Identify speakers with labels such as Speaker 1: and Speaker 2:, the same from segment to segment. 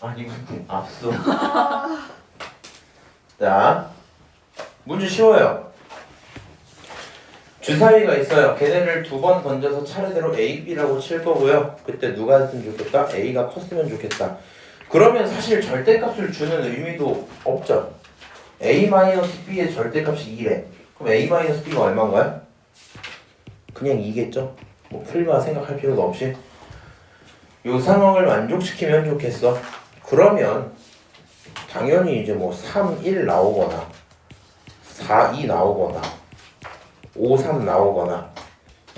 Speaker 1: 아니 앞서. 자, 문제 쉬워요. 주사위가 있어요. 걔네를 두 번 던져서 차례대로 A, B라고 칠 거고요. 그때 누가 했으면 좋겠다? A가 컸으면 좋겠다. 그러면 사실 절대값을 주는 의미도 없죠. A-B의 절대값이 2래. 그럼 A-B가 얼마인가요? 그냥 2겠죠? 뭐 풀마 생각할 필요도 없이. 요 상황을 만족시키면 좋겠어. 그러면 당연히 이제 뭐 3, 1 나오거나 4, 2 나오거나 5, 3 나오거나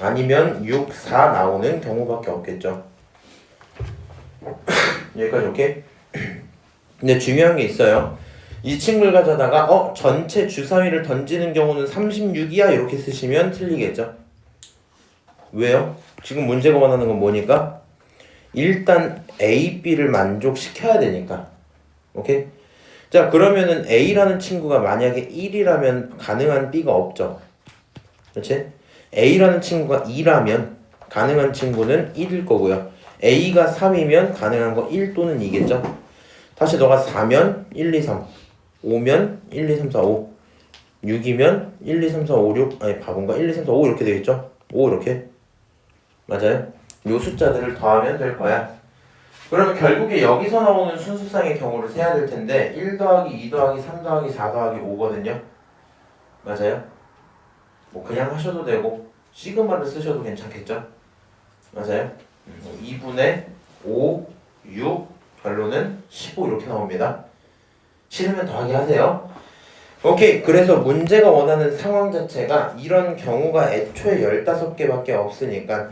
Speaker 1: 아니면 6, 4 나오는 경우밖에 없겠죠. 여기까지 오케이? 근데 중요한 게 있어요. 이 친구를 가져다가 전체 주사위를 던지는 경우는 36이야 이렇게 쓰시면 틀리겠죠. 왜요? 지금 문제가 원하는 건 뭐니까? 일단 A, B를 만족시켜야 되니까. 오케이? 자, 그러면은 A라는 친구가 만약에 1이라면 가능한 B가 없죠. 그렇지? A라는 친구가 2라면 가능한 친구는 1일 거고요. A가 3이면 가능한 거 1 또는 2겠죠. 다시 너가 4면 1, 2, 3, 5면 1, 2, 3, 4, 5, 6이면 1, 2, 3, 4, 5, 6, 아니 바본가? 1, 2, 3, 4, 5 이렇게 되겠죠? 5 이렇게. 맞아요? 요 숫자들을 더하면 될 거야. 그러면 결국에 여기서 나오는 순수쌍의 경우를 세야 될 텐데 1 더하기 2 더하기 3 더하기 4 더하기 5거든요. 맞아요? 뭐 그냥 하셔도 되고 시그마를 쓰셔도 괜찮겠죠? 맞아요? 2분의 5, 6, 결론은 15 이렇게 나옵니다. 싫으면 더하기 하세요. 오케이. 그래서 문제가 원하는 상황 자체가 이런 경우가 애초에 15개밖에 없으니까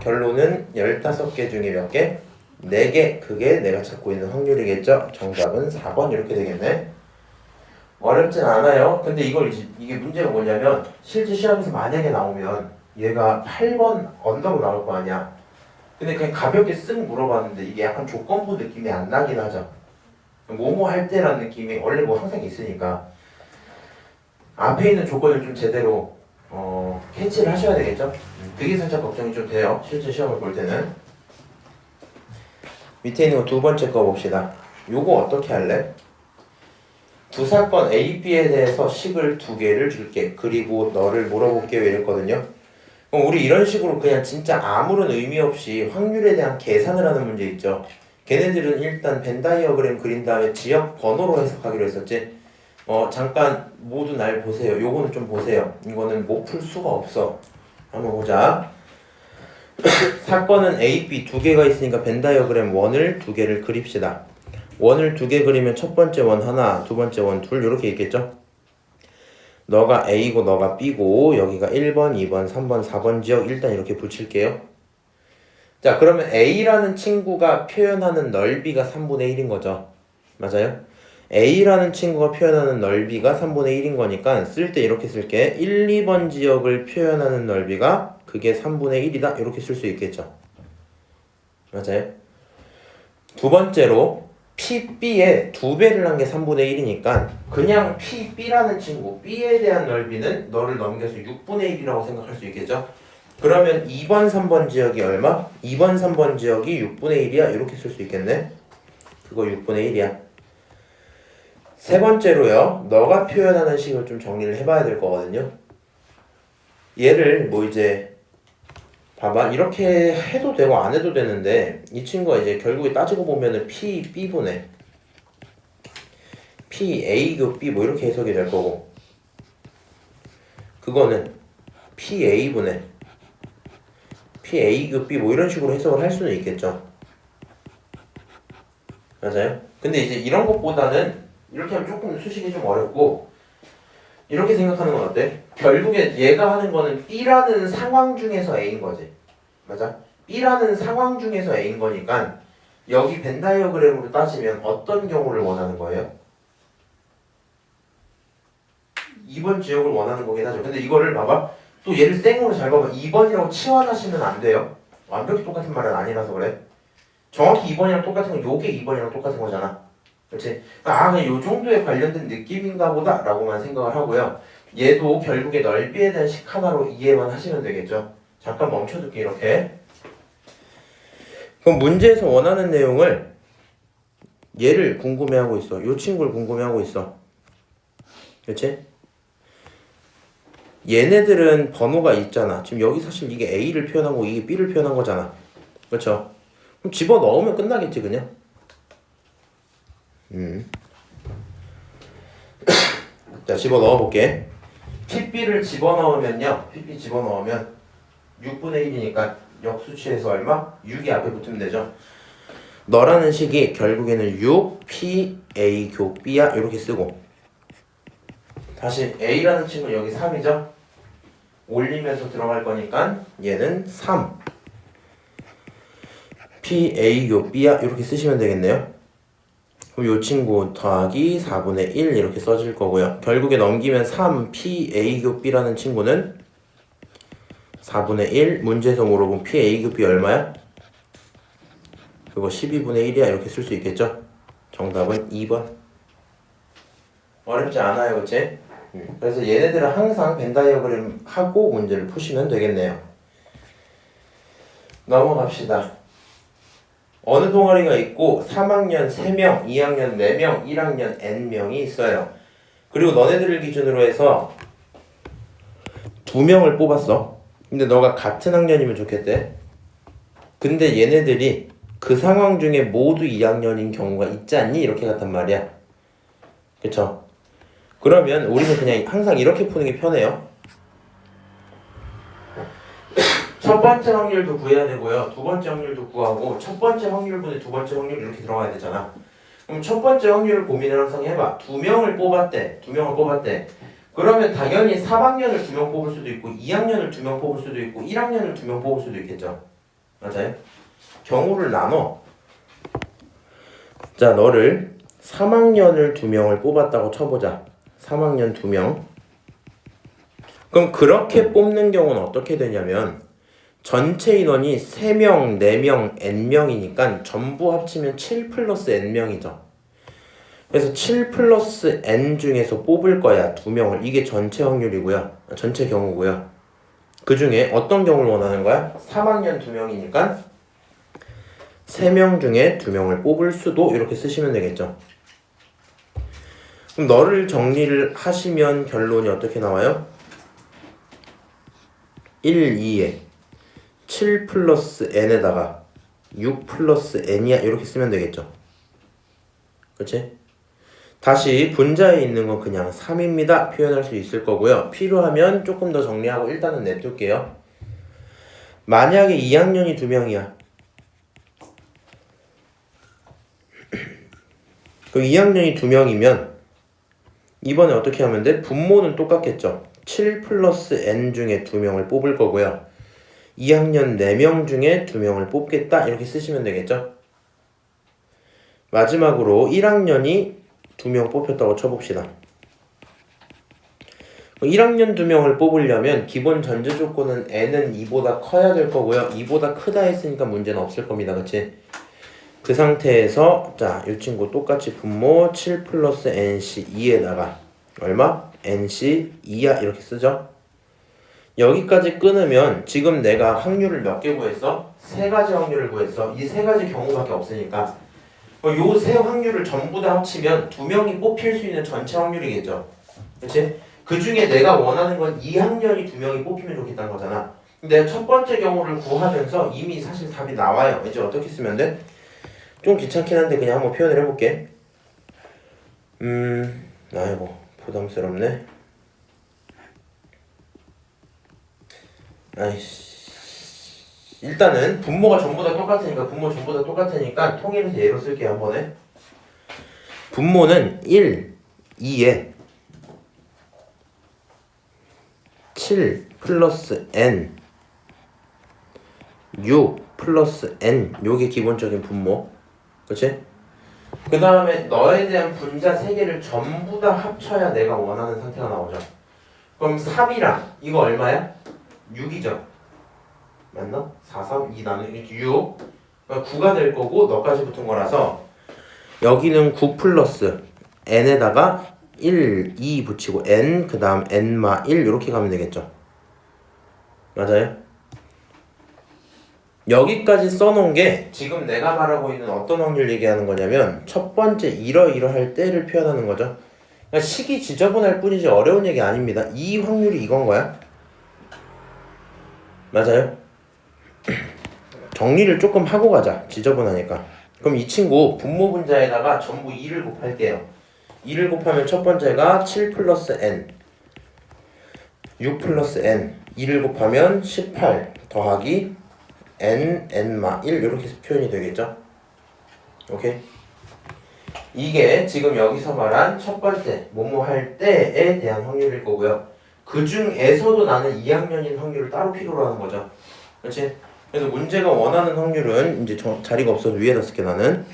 Speaker 1: 결론은 15개 중에 몇 개? 4개. 그게 내가 찾고 있는 확률이겠죠? 정답은 4번 이렇게 되겠네. 어렵진 않아요. 근데 이게 문제가 뭐냐면 실제 시험에서 만약에 나오면 얘가 8번 언더로 나올 거 아니야. 근데 그냥 가볍게 쓱 물어봤는데 이게 약간 조건부 느낌이 안 나긴 하죠. 뭐뭐 할 때라는 느낌이 원래 뭐 항상 있으니까 앞에 있는 조건을 좀 제대로 캐치를 하셔야 되겠죠? 그게 살짝 걱정이 좀 돼요. 실제 시험을 볼 때는. 밑에 있는 거 두 번째 거 봅시다. 요거 어떻게 할래? 두 사건 A, B에 대해서 식을 2개를 줄게. 그리고 너를 물어볼게요 이랬거든요. 그럼 우리 이런 식으로 그냥 진짜 아무런 의미 없이 확률에 대한 계산을 하는 문제 있죠. 걔네들은 일단 벤 다이어그램 그린 다음에 지역 번호로 해석하기로 했었지. 잠깐 모두 날 보세요. 요거는 좀 보세요. 이거는 못 풀 수가 없어. 한번 보자. 사건은 A, B 2개가 있으니까 벤 다이어그램 원을 2개를 그립시다. 원을 2개 그리면 첫 번째 원 하나, 두 번째 원 둘 이렇게 있겠죠? 너가 A고 너가 B고 여기가 1번, 2번, 3번, 4번 지역 일단 이렇게 붙일게요. 자, 그러면 A라는 친구가 표현하는 넓이가 3분의 1인 거죠. 맞아요? A라는 친구가 표현하는 넓이가 3분의 1인 거니까 쓸 때 이렇게 쓸게. 1, 2번 지역을 표현하는 넓이가 그게 3분의 1이다. 이렇게 쓸 수 있겠죠. 맞아요? 두 번째로 PB에 2배를 한 게 3분의 1이니까 그냥 PB라는 친구 B에 대한 넓이는 너를 넘겨서 6분의 1이라고 생각할 수 있겠죠? 그러면 2번, 3번 지역이 얼마? 2번, 3번 지역이 6분의 1이야? 이렇게 쓸 수 있겠네? 그거 6분의 1이야. 세 번째로요. 너가 표현하는 식을 좀 정리를 해봐야 될 거거든요. 얘를 뭐 이제 봐봐. 이렇게 해도 되고 안 해도 되는데 이 친구가 이제 결국에 따지고 보면은 PB분의 PA교 B 뭐 이렇게 해석이 될 거고 그거는 PA분의 PA교 B 뭐 이런 식으로 해석을 할 수는 있겠죠. 맞아요? 근데 이제 이런 것보다는 이렇게 하면 조금 수식이 좀 어렵고 이렇게 생각하는 건 어때? 결국에 얘가 하는 거는 B라는 상황 중에서 A인 거지. 맞아? B라는 상황 중에서 A인 거니까 여기 벤 다이어그램으로 따지면 어떤 경우를 원하는 거예요? 2번 지역을 원하는 거긴 하죠. 근데 이거를 봐봐. 또 얘를 생으로 잘 봐봐. 2번이라고 치환하시면 안 돼요. 완벽히 똑같은 말은 아니라서 그래. 정확히 2번이랑 똑같은 건 요게 2번이랑 똑같은 거잖아. 그렇지? 그러니까 그냥 요 정도에 관련된 느낌인가 보다 라고만 생각을 하고요. 얘도 결국에 넓이에 대한 식 하나로 이해만 하시면 되겠죠. 잠깐 멈춰둘게 이렇게. 그럼 문제에서 원하는 내용을 얘를 궁금해하고 있어. 요 친구를 궁금해하고 있어. 그치? 얘네들은 번호가 있잖아. 지금 여기 사실 이게 A를 표현하고 이게 B를 표현한 거잖아. 그렇죠? 그럼 집어넣으면 끝나겠지 그냥. 자, 집어넣어볼게. PB를 집어넣으면요. PP 집어넣으면 6분의 1이니까 역수치에서 얼마? 6이 앞에 붙으면 되죠. 너라는 식이 결국에는 6 P A 교 B야 이렇게 쓰고, 다시 A라는 친구는 여기 3이죠. 올리면서 들어갈 거니까 얘는 3 P A 교 B야 이렇게 쓰시면 되겠네요. 그럼 이 친구 더하기 4분의 1 이렇게 써질 거고요. 결국에 넘기면 3 P A 교 B라는 친구는 4분의 1, 문제에서 물어본 P A 교 B 얼마야? 그거 12분의 1이야 이렇게 쓸 수 있겠죠? 정답은 2번. 어렵지 않아요, 그치? 그래서 얘네들은 항상 벤 다이어그램 하고 문제를 푸시면 되겠네요. 넘어갑시다. 어느 동아리가 있고 3학년 3명, 2학년 4명, 1학년 N명이 있어요. 그리고 너네들을 기준으로 해서 2명을 뽑았어. 근데 너가 같은 학년이면 좋겠대. 근데 얘네들이 그 상황 중에 모두 2학년인 경우가 있지 않니? 이렇게 같단 말이야. 그쵸? 그러면 우리는 그냥 항상 이렇게 푸는 게 편해요. 첫 번째 확률도 구해야 되고요. 두 번째 확률도 구하고, 첫 번째 확률분의 두 번째 확률 이렇게 들어가야 되잖아. 그럼 첫 번째 확률을 고민을 항상 해봐. 2명을 뽑았대. 2명을 뽑았대. 그러면 당연히 3학년을 2명 뽑을 수도 있고, 2학년을 2명 뽑을 수도 있고, 1학년을 2명 뽑을 수도 있겠죠. 맞아요? 경우를 나눠. 자, 너를 3학년을 2명을 뽑았다고 쳐보자. 3학년 2명. 그럼 그렇게 뽑는 경우는 어떻게 되냐면, 전체 인원이 3명, 4명, N명이니까 전부 합치면 7 플러스 N명이죠. 그래서 7 플러스 N 중에서 뽑을 거야, 2명을. 이게 전체 확률이고요. 전체 경우고요. 그 중에 어떤 경우를 원하는 거야? 3학년 2명이니까 3명 중에 2명을 뽑을 수도 이렇게 쓰시면 되겠죠. 그럼 너를 정리를 하시면 결론이 어떻게 나와요? 1, 2에 7 플러스 n에다가 6 플러스 n이야 이렇게 쓰면 되겠죠. 그치? 다시 분자에 있는 건 그냥 3입니다 표현할 수 있을 거고요. 필요하면 조금 더 정리하고 일단은 냅둘게요. 만약에 2학년이 2명이야. 그럼 2학년이 2명이면 이번에 어떻게 하면 돼? 분모는 똑같겠죠. 7 플러스 n 중에 2명을 뽑을 거고요. 2학년 4명 중에 2명을 뽑겠다 이렇게 쓰시면 되겠죠. 마지막으로 1학년이 2명 뽑혔다고 쳐봅시다. 1학년 2명을 뽑으려면 기본 전제 조건은 n은 2보다 커야 될 거고요. 2보다 크다 했으니까 문제는 없을 겁니다. 그치? 그 상태에서 자, 이 친구 똑같이 분모 7 플러스 nc 2에다가 얼마? nc 2야 이렇게 쓰죠. 여기까지 끊으면 지금 내가 확률을 몇 개 구했어? 3가지 확률을 구했어. 이 3가지 경우밖에 없으니까 요 세 확률을 전부 다 합치면 2명이 뽑힐 수 있는 전체 확률이겠죠. 그치? 그 중에 내가 원하는 건 2학년이 2명이 뽑히면 좋겠다는 거잖아. 근데 첫 번째 경우를 구하면서 이미 사실 답이 나와요. 이제 어떻게 쓰면 돼? 좀 귀찮긴 한데 그냥 한번 표현을 해볼게. 아이고 부담스럽네. 아이씨. 일단은 분모가 전부 다 똑같으니까 통일해서 얘로 쓸게요. 한 번에. 분모는 1, 2에 7 플러스 n 6 플러스 n 요게 기본적인 분모. 그치? 그 다음에 너에 대한 분자 3개를 전부 다 합쳐야 내가 원하는 상태가 나오죠. 그럼 3이랑 이거 얼마야? 6이죠. 맞나? 4, 3, 2 나누기 6 9가 될 거고 너까지 붙은 거라서 여기는 9 플러스 n에다가 1, 2 붙이고 n 그 다음 n마 1 이렇게 가면 되겠죠. 맞아요? 여기까지 써놓은 게 지금 내가 말하고 있는 어떤 확률 얘기하는 거냐면 첫 번째 이러이러할 때를 표현하는 거죠. 그러니까 식이 지저분할 뿐이지 어려운 얘기 아닙니다. 이 확률이 이건 거야. 맞아요? 정리를 조금 하고 가자. 지저분하니까. 그럼 이 친구 분모 분자에다가 전부 2를 곱할게요. 2를 곱하면 첫 번째가 7 플러스 n 6 플러스 n 2를 곱하면 18 더하기 n 1 이렇게 표현이 되겠죠? 오케이? 이게 지금 여기서 말한 첫 번째 뭐뭐 할 때에 대한 확률일 거고요. 그 중에서도 나는 2학년인 확률을 따로 필요로 하는 거죠. 그렇지? 그래서 문제가 원하는 확률은 이제 자리가 없어서 위에다 쓸게 나는.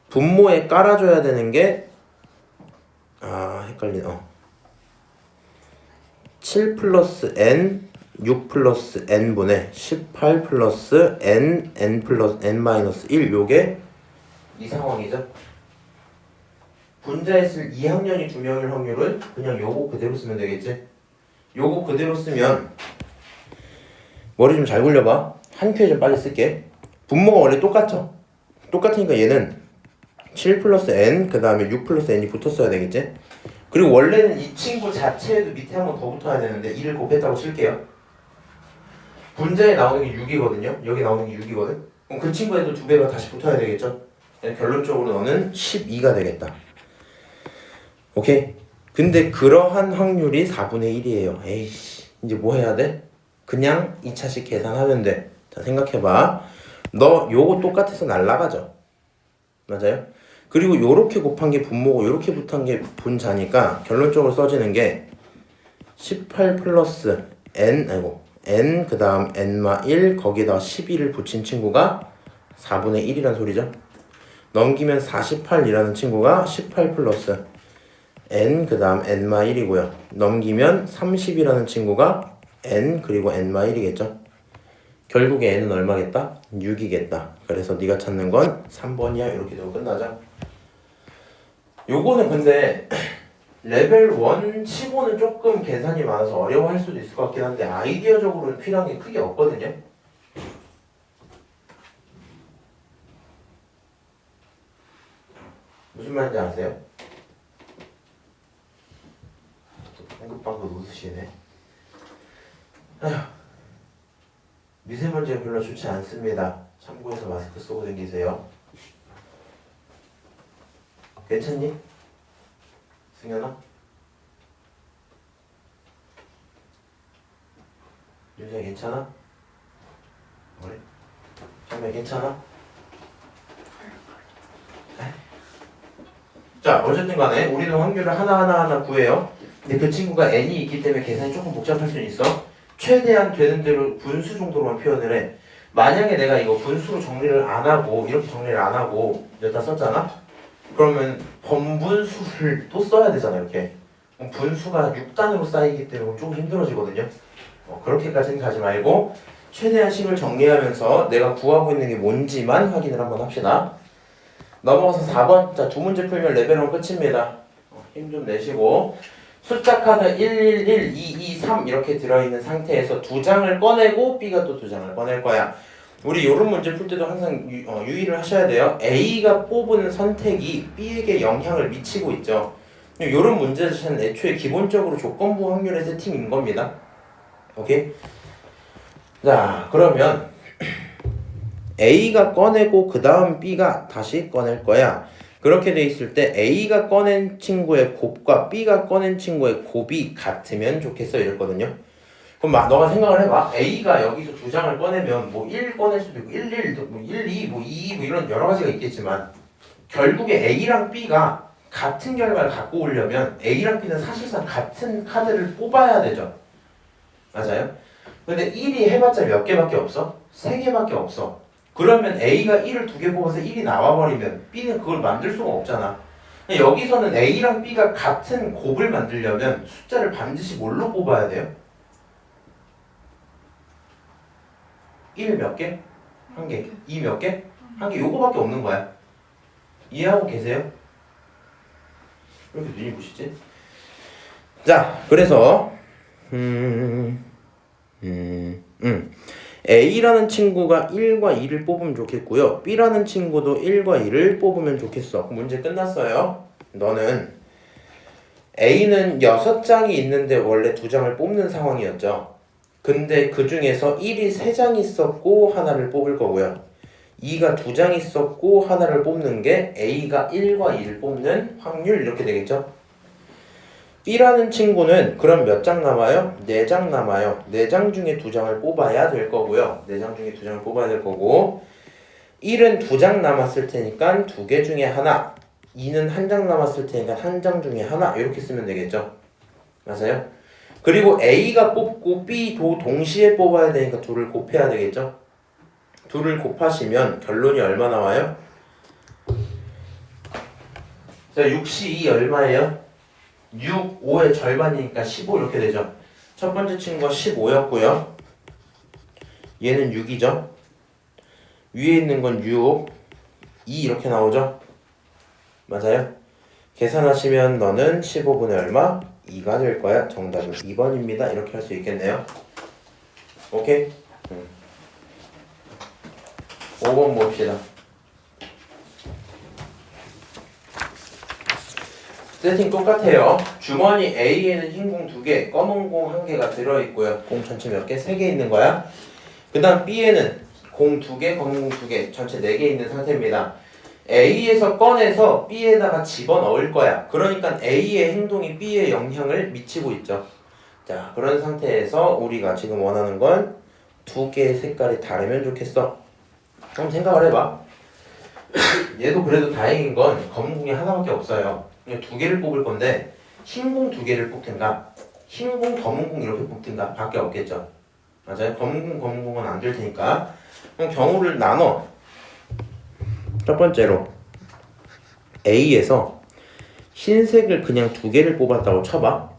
Speaker 1: 분모에 깔아줘야 되는 게 헷갈리네. 7 플러스 n 6 플러스 n분의 18 플러스 n 플러스 n 마이너스 1 요게 이 상황이죠. 분자에 쓸 2학년이 2명일 확률은 그냥 요거 그대로 쓰면 되겠지. 요거 그대로 쓰면 머리 좀 잘 굴려봐. 한 큐에 좀 빨리 쓸게. 분모가 원래 똑같죠. 똑같으니까 얘는 7 플러스 n 그 다음에 6 플러스 n이 붙었어야 되겠지. 그리고 원래는 이 친구 자체에도 밑에 한 번 더 붙어야 되는데 2를 곱했다고 칠게요. 분자에 나오는 게 6이거든요. 여기 나오는 게 6이거든. 그럼 그 친구에도 2배가 다시 붙어야 되겠죠. 결론적으로 너는 12가 되겠다. 오케이? 근데 그러한 확률이 4분의 1이에요. 에이씨, 이제 뭐 해야 돼? 그냥 2차식 계산하면 돼. 자, 생각해봐. 너 요거 똑같아서 날라가죠? 맞아요? 그리고 요렇게 곱한 게 분모고 요렇게 붙은 게 분자니까 결론적으로 써지는 게 18 플러스 n 그 다음 n마 1 거기다 12를 붙인 친구가 4분의 1이란 소리죠. 넘기면 48이라는 친구가 18 플러스 n 그 다음 n마 1이고요. 넘기면 30이라는 친구가 n 그리고 n마 1이겠죠. 결국에 n은 얼마겠다? 6이겠다. 그래서 네가 찾는 건 3번이야. 이렇게 되고 끝나자. 요거는 근데 레벨 1 치고는 조금 계산이 많아서 어려워할 수도 있을 것 같긴 한데 아이디어적으로는 필요한 게 크게 없거든요. 무슨 말인지 아세요? 또 방긋방긋 웃으시네. 아휴, 미세먼지가 별로 좋지 않습니다. 참고해서 마스크 쓰고 다니세요. 괜찮니? 승현아? 윤수야 괜찮아? 그래? 정말 괜찮아? 자, 어쨌든 간에 우리는 확률을 하나하나 구해요. 근데 그 친구가 n이 있기 때문에 계산이 조금 복잡할 수는 있어. 최대한 되는 대로 분수 정도로만 표현을 해. 만약에 내가 이거 분수로 정리를 안 하고 이렇게 정리를 안 하고 여기다 썼잖아? 그러면 번분수를 또 써야 되잖아. 이렇게 그럼 분수가 6단으로 쌓이기 때문에 조금 힘들어지거든요. 그렇게까지는 가지 말고 최대한 식을 정리하면서 내가 구하고 있는 게 뭔지만 확인을 한번 합시다. 넘어가서 4번. 자, 두 문제 풀면 레벨 1 끝입니다. 힘 좀 내시고 숫자 카드 111, 223 이렇게 들어있는 상태에서 두 장을 꺼내고 B가 또 두 장을 꺼낼 거야. 우리 이런 문제 풀 때도 항상 유의를 하셔야 돼요. A가 뽑은 선택이 B에게 영향을 미치고 있죠. 이런 문제 자체는 애초에 기본적으로 조건부 확률의 세팅인 겁니다. 오케이? 자, 그러면 A가 꺼내고 그 다음 B가 다시 꺼낼 거야. 그렇게 돼 있을 때 A가 꺼낸 친구의 곱과 B가 꺼낸 친구의 곱이 같으면 좋겠어 이랬거든요. 그럼 너가 생각을 해봐. A가 여기서 두 장을 꺼내면 뭐 1 꺼낼 수도 있고 1, 뭐 1, 2, 뭐 2, 뭐 이런 여러 가지가 있겠지만 결국에 A랑 B가 같은 결과를 갖고 오려면 A랑 B는 사실상 같은 카드를 뽑아야 되죠. 맞아요? 근데 1이 해봤자 몇 개밖에 없어? 3개밖에 없어. 그러면 A가 1을 2개 뽑아서 1이 나와버리면 B는 그걸 만들 수가 없잖아. 여기서는 A랑 B가 같은 곱을 만들려면 숫자를 반드시 뭘로 뽑아야 돼요? 1 몇 개? 1개. 2 몇 개? 1개. 요거밖에 없는 거야. 이해하고 계세요? 왜 이렇게 눈이 부시지? 자, 그래서 A라는 친구가 1과 2를 뽑으면 좋겠고요. B라는 친구도 1과 2를 뽑으면 좋겠어. 문제 끝났어요. 너는 A는 6장이 있는데 원래 2장을 뽑는 상황이었죠. 근데 그 중에서 1이 3장 있었고 하나를 뽑을 거고요. 2가 2장 있었고 하나를 뽑는 게 A가 1과 2를 뽑는 확률 이렇게 되겠죠. B라는 친구는 그럼 몇 장 남아요? 4장 남아요. 4장 중에 2장을 뽑아야 될 거고요. 4장 중에 2장을 뽑아야 될 거고 1은 2장 남았을 테니까 2개 중에 하나 2는 1장 남았을 테니까 1장 중에 하나 이렇게 쓰면 되겠죠. 맞아요? 그리고 A가 뽑고 B도 동시에 뽑아야 되니까 둘을 곱해야 되겠죠. 둘을 곱하시면 결론이 얼마 나와요? 자, 6시 2 얼마예요? 6, 5의 절반이니까 15 이렇게 되죠. 첫 번째 친구가 15였고요. 얘는 6이죠. 위에 있는 건 6, 2 이렇게 나오죠. 맞아요? 계산하시면 너는 15분의 얼마? 2가 될 거야. 정답은 2번입니다. 이렇게 할 수 있겠네요. 오케이? 5번 봅시다. 세팅 똑같아요. 주머니 A에는 흰 공 2개, 검은 공 1개가 들어있고요. 공 전체 몇 개? 3개 있는 거야. 그 다음 B에는 공 2개, 검은 공 2개, 전체 4개 있는 상태입니다. A에서 꺼내서 B에다가 집어넣을 거야. 그러니까 A의 행동이 B에 영향을 미치고 있죠. 자, 그런 상태에서 우리가 지금 원하는 건 2개의 색깔이 다르면 좋겠어. 한번 생각을 해봐. 얘도 그래도 다행인 건 검은 공이 하나밖에 없어요. 2개를 뽑을 건데 흰 공 2개를 뽑든가 흰 공, 검은 공 이렇게 뽑든가 밖에 없겠죠. 맞아요? 검은 공, 검은 공은 안 될 테니까 그럼 경우를 나눠. 첫 번째로 A에서 흰색을 그냥 2개를 뽑았다고 쳐봐.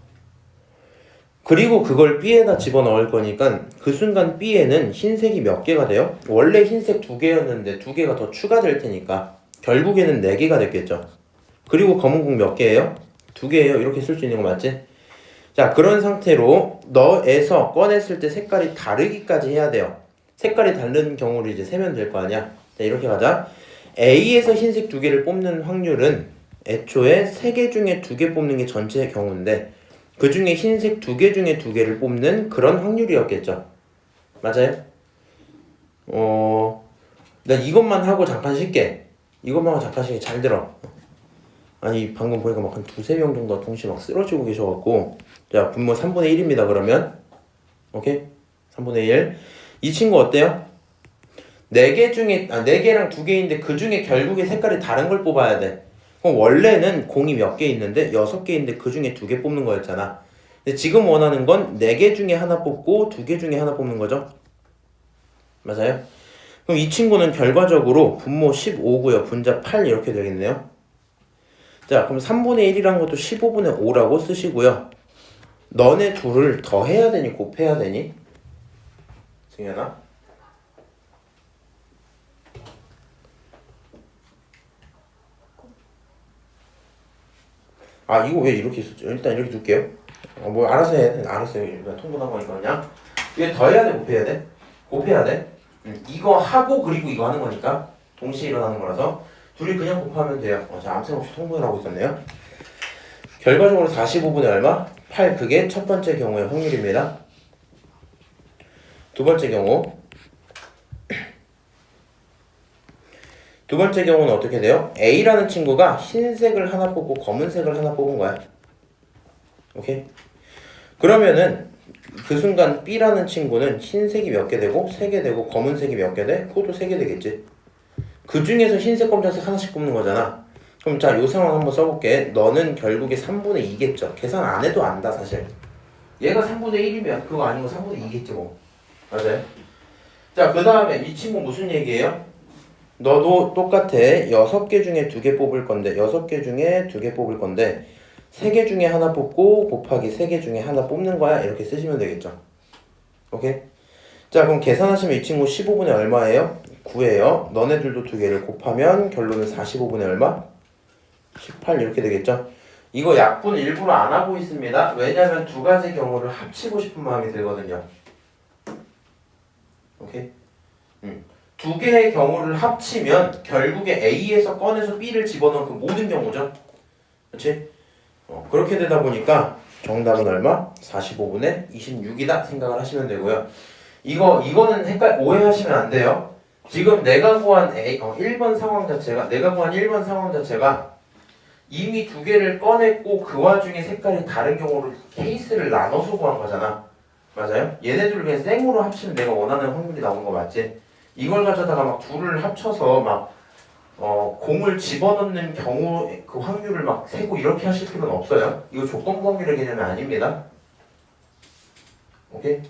Speaker 1: 그리고 그걸 B에다 집어넣을 거니까 그 순간 B에는 흰색이 몇 개가 돼요? 원래 흰색 2개였는데 2개가 더 추가될 테니까 결국에는 4개가 됐겠죠. 그리고 검은 공 몇 개예요? 2개예요. 이렇게 쓸 수 있는 거 맞지? 자, 그런 상태로 너에서 꺼냈을 때 색깔이 다르기까지 해야 돼요. 색깔이 다른 경우를 이제 세면 될 거 아니야. 자, 이렇게 가자. A에서 흰색 2개를 뽑는 확률은 애초에 3개 중에 2개 뽑는 게 전체의 경우인데 그 중에 흰색 2개 중에 2개를 뽑는 그런 확률이었겠죠. 맞아요? 나 이것만 하고 잠깐 쉴게. 이것만 하고 잠깐 쉴게. 잘 들어. 아니 방금 보니까 막 한 2-3명 정도 동시에 막 쓰러지고 계셔갖고 자, 분모 3분의 1입니다. 그러면 오케이? 3분의 1. 이 친구 어때요? 4개 중에 4개랑 2개인데 그 중에 결국에 색깔이 다른 걸 뽑아야 돼. 그럼 원래는 공이 몇 개 있는데 6개인데 그 중에 2개 뽑는 거였잖아. 근데 지금 원하는 건 4개 중에 하나 뽑고 2개 중에 하나 뽑는 거죠. 맞아요? 그럼 이 친구는 결과적으로 분모 15고요. 분자 8 이렇게 되겠네요. 자, 그럼 3분의 1이란 것도 15분의 5라고 쓰시고요. 너네 둘을 더해야 되니 곱해야 되니? 승현아? 아, 이거 왜 이렇게 있었죠? 일단 이렇게 둘게요. 뭐 알아서 해. 알았어요. 일단 통분한 거니까 그냥. 이게 더해야 돼, 곱해야 돼? 곱해야 돼. 이거 하고 그리고 이거 하는 거니까 동시에 일어나는 거라서 둘이 그냥 곱하면 돼요. 자, 아무 생각 없이 통분을 하고 있었네요. 결과적으로 45분의 얼마? 8. 그게 첫 번째 경우의 확률입니다. 두 번째 경우. 두 번째 경우는 어떻게 돼요? A라는 친구가 흰색을 하나 뽑고 검은색을 하나 뽑은 거야. 오케이? 그러면은 그 순간 B라는 친구는 흰색이 몇 개 되고 3개 되고 검은색이 몇 개 돼? 그것도 3개 되겠지. 그 중에서 흰색, 검정색 하나씩 뽑는 거잖아. 그럼 자, 요 상황 한번 써볼게. 너는 결국에 3분의 2겠죠. 계산 안 해도 안다 사실. 얘가 3분의 1이면 그거 아니고 3분의 2겠지 뭐. 맞아요? 자, 그 다음에 이 친구 무슨 얘기예요? 너도 똑같아. 6개 중에 2개 뽑을 건데 6개 중에 2개 뽑을 건데 3개 중에 하나 뽑고 곱하기 3개 중에 하나 뽑는 거야. 이렇게 쓰시면 되겠죠. 오케이? 자, 그럼 계산하시면 이 친구 15분의 얼마예요? 9예요. 너네들도 2개를 곱하면 결론은 45분의 얼마? 18 이렇게 되겠죠. 이거 약분 일부러 안 하고 있습니다. 왜냐면 두 가지 경우를 합치고 싶은 마음이 들거든요. 오케이? 두 개의 경우를 합치면 결국에 A에서 꺼내서 B를 집어넣은 그 모든 경우죠. 그렇지? 그렇게 되다 보니까 정답은 얼마? 45분의 26이다 생각을 하시면 되고요. 이거는 오해하시면 안 돼요. 지금 내가 구한 1번 상황 자체가 이미 두 개를 꺼냈고 그 와중에 색깔이 다른 경우를 케이스를 나눠서 구한 거잖아. 맞아요? 얘네들을 그냥 생으로 합치면 내가 원하는 확률이 나오는 거 맞지? 이걸 가져다가 막 둘을 합쳐서 막 공을 집어넣는 경우 그 확률을 막 세고 이렇게 하실 필요는 없어요. 이거 조건부 확률의 개념이 아닙니다. 오케이?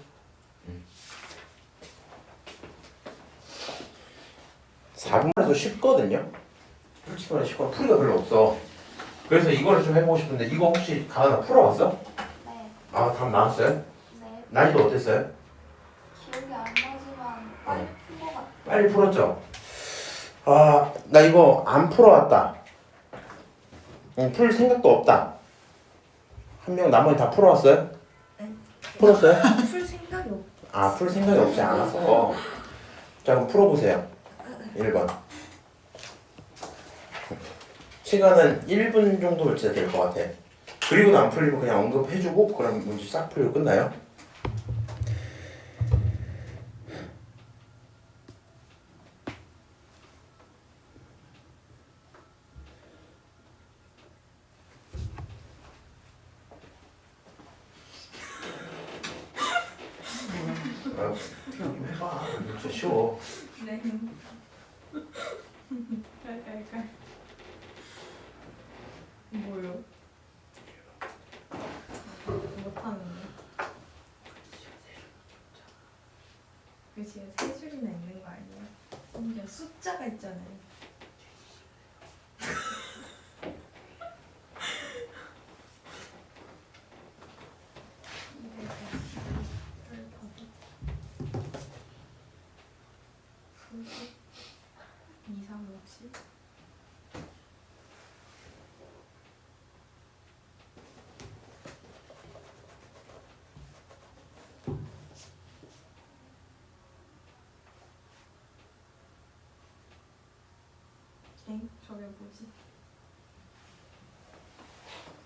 Speaker 1: 4분에서 쉽거든요. 솔직히 말해 쉽고 풀이가 별로 없어. 그래서 이거를 좀 해보고 싶은데 이거 혹시 가은아 풀어봤어?
Speaker 2: 네.
Speaker 1: 아, 답 나왔어요?
Speaker 2: 네.
Speaker 1: 난이도 어땠어요?
Speaker 2: 기억이 안 나지만 빨리 푼 것 같아요.
Speaker 1: 빨리 풀었죠? 아, 나 이거 안 풀어왔다. 풀 생각도 없다. 한 명 나머지 다 풀어왔어요?
Speaker 2: 네.
Speaker 1: 풀었어요?
Speaker 2: 풀 생각이 없.
Speaker 1: 아, 풀 생각이 없지 않아서. 자, 그럼 풀어보세요. 1번. 시간은 1분 정도 진짜 될 것 같아. 그리고도 안 풀리면 그냥 언급해주고 그럼 문제 싹 풀리고 끝나요. 좀 해봐. 진짜 쉬워.
Speaker 2: 네. 깔깔깔. 뭐요? 못하는데. 그치, 세 줄이나 있는 거 아니에요? 그냥 숫자가 있잖아요. 저게 뭐지?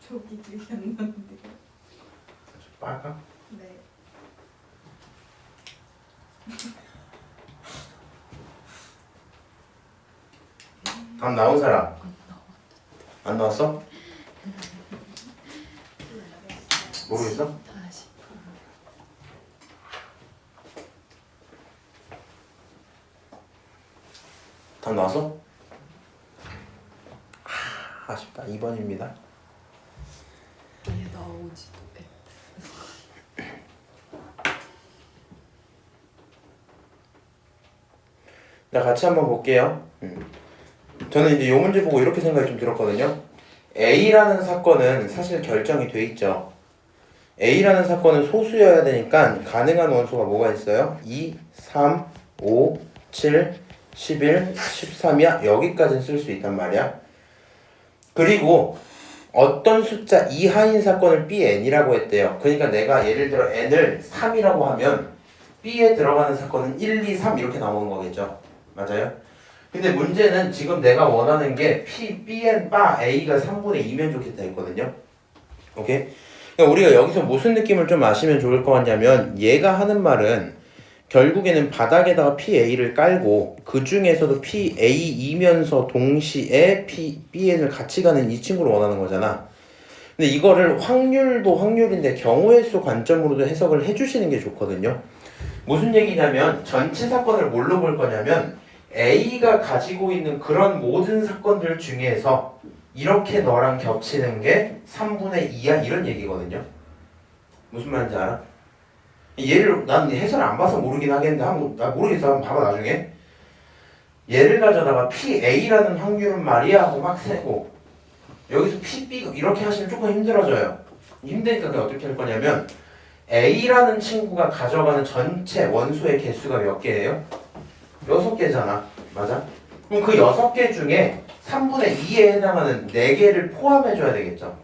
Speaker 2: 저기 기억이 안 나는데요.
Speaker 1: 빨까?
Speaker 2: 네.
Speaker 1: 답 나온 사람? 안 나왔어? 모르겠어? 답 나왔어? 아쉽다. 2번입니다.
Speaker 3: 얘 나오지도
Speaker 1: 자, 같이 한번 볼게요. 저는 이제 이 문제 보고 이렇게 생각이 좀 들었거든요. A라는 사건은 사실 결정이 돼 있죠. A라는 사건은 소수여야 되니까 가능한 원소가 뭐가 있어요? 2, 3, 5, 7, 11, 13이야. 여기까지는 쓸 수 있단 말이야. 그리고 어떤 숫자 이하인 사건을 Bn이라고 했대요. 그러니까 내가 예를 들어 n을 3이라고 하면 B에 들어가는 사건은 1, 2, 3 이렇게 나오는 거겠죠. 맞아요? 근데 문제는 지금 내가 원하는 게 Bn 바 A가 3분의 2면 좋겠다 했거든요. 오케이? 그러니까 우리가 여기서 무슨 느낌을 좀 아시면 좋을 것 같냐면 얘가 하는 말은 결국에는 바닥에다가 PA를 깔고 그 중에서도 PA이면서 동시에 BN을 같이 가는 이 친구를 원하는 거잖아. 근데 이거를 확률도 확률인데 경우의 수 관점으로도 해석을 해주시는 게 좋거든요. 무슨 얘기냐면 전체 사건을 뭘로 볼 거냐면 A가 가지고 있는 그런 모든 사건들 중에서 이렇게 너랑 겹치는 게 3분의 2야 이런 얘기거든요. 무슨 말인지 알아? 얘를 난 해설 안 봐서 모르긴 하겠는데 나 모르겠어. 한번 봐봐 나중에. 얘를 가져다가 PA라는 확률은 말이야 하고 막 세고 여기서 PB 이렇게 하시면 조금 힘들어져요. 힘드니까 그냥 어떻게 할 거냐면 A라는 친구가 가져가는 전체 원소의 개수가 몇 개예요? 6개잖아. 맞아? 그럼 그 6개 중에 3분의 2에 해당하는 4개를 포함해줘야 되겠죠.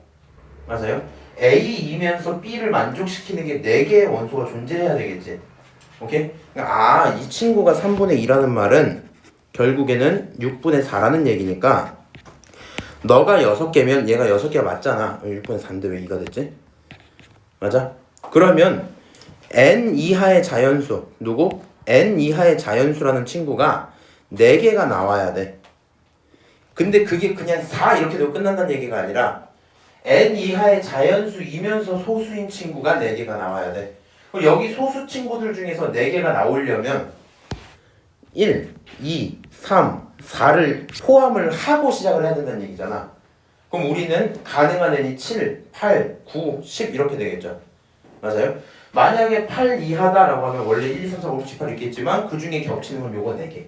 Speaker 1: 맞아요? A이면서 B를 만족시키는 게 4개의 원소가 존재해야 되겠지. 오케이? 아, 이 친구가 3분의 2라는 말은 결국에는 6분의 4라는 얘기니까 너가 6개면 얘가 6개가 맞잖아. 6분의 4인데 왜 2가 됐지? 맞아? 그러면 n 이하의 자연수 누구? n 이하의 자연수라는 친구가 4개가 나와야 돼. 근데 그게 그냥 4 이렇게 되고 끝난다는 얘기가 아니라 n 이하의 자연수이면서 소수인 친구가 4개가 나와야 돼. 그럼 여기 소수 친구들 중에서 4개가 나오려면 1, 2, 3, 4를 포함을 하고 시작을 해야 된다는 얘기잖아. 그럼 우리는 가능한 n이 7, 8, 9, 10 이렇게 되겠죠. 맞아요? 만약에 8 이하다라고 하면 원래 1, 2, 3, 4, 5, 6, 7, 8 있겠지만 그 중에 겹치는 건 요거 4개.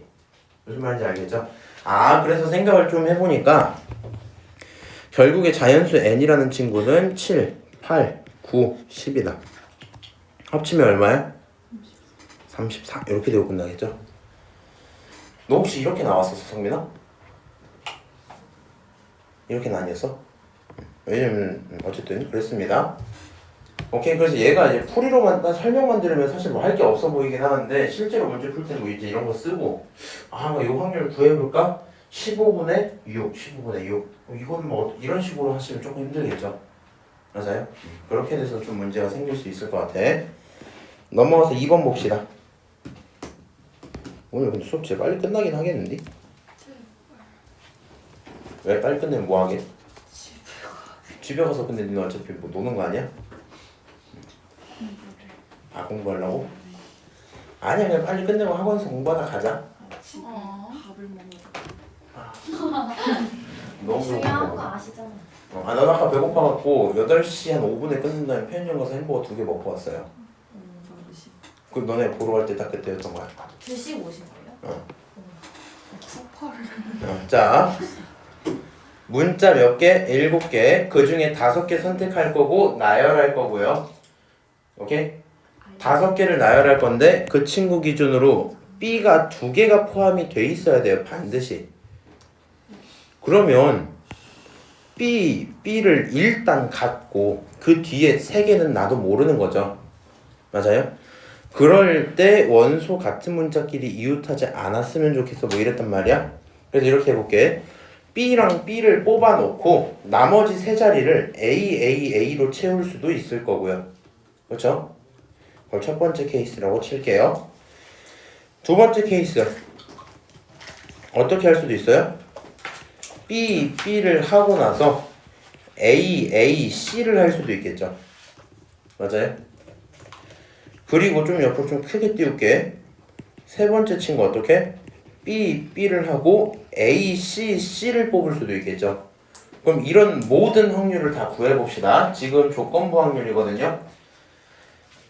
Speaker 1: 무슨 말인지 알겠죠? 아, 그래서 생각을 좀 해보니까 결국에 자연수 n이라는 친구는 7, 8, 9, 10이다. 합치면 얼마야? 34 이렇게 되고 끝나겠죠? 너 혹시 이렇게 나왔었어, 성민아? 이렇게는 아니었어? 왜냐면 어쨌든 그랬습니다. 오케이, 그래서 얘가 이제 풀이로만 딱 설명만 들으면 사실 뭐 할 게 없어 보이긴 하는데 실제로 문제 풀 때는 뭐 이제 이런 거 쓰고 이 확률 구해볼까? 15분의 6, 15분의 6 이건 뭐 이런 식으로 하시면 조금 힘들겠죠? 맞아요? 그렇게 돼서 좀 문제가 생길 수 있을 것 같아. 넘어가서 2번 봅시다. 오늘 근데 수업 진짜 빨리 끝나긴 하겠는데? 왜 빨리 끝내면 뭐 하게? 집에 가서 근데 니는 어차피 뭐 노는 거 아니야? 아, 공부하려고? 아니야, 그냥 빨리 끝내고 학원에서 공부하다 가자.
Speaker 3: 밥을 먹어.
Speaker 1: 너무
Speaker 4: 중요한 거
Speaker 1: 배고파.
Speaker 4: 아시잖아.
Speaker 1: 나도 아까 배고파갖고 8시 한 5분에 끝난다면 편의점 가서 햄버거 2개 먹고 왔어요. 그 너네 보러 갈 때 딱 그때였던 거야.
Speaker 4: 2시 오신 거예요?
Speaker 3: 쿠파를.
Speaker 1: 자, 문자 몇 개? 7개. 그 중에 5개 선택할 거고 나열할 거고요. 오케이? 5개를 나열할 건데 그 친구 기준으로 B가 2개가 포함이 돼 있어야 돼요. 반드시. 그러면 B를 일단 갖고 그 뒤에 3개는 나도 모르는 거죠. 맞아요? 그럴 때 원소 같은 문자끼리 이웃하지 않았으면 좋겠어 뭐 이랬단 말이야. 그래서 이렇게 해볼게. B랑 B를 뽑아놓고 나머지 3자리를 A로 채울 수도 있을 거고요. 그렇죠? 그걸 첫 번째 케이스라고 칠게요. 두 번째 케이스 어떻게 할 수도 있어요? B를 하고 나서 C를 할 수도 있겠죠. 맞아요? 그리고 좀 옆으로 좀 크게 띄울게. 세 번째 친구 어떻게? B를 하고 C를 뽑을 수도 있겠죠. 그럼 이런 모든 확률을 다 구해봅시다. 지금 조건부 확률이거든요.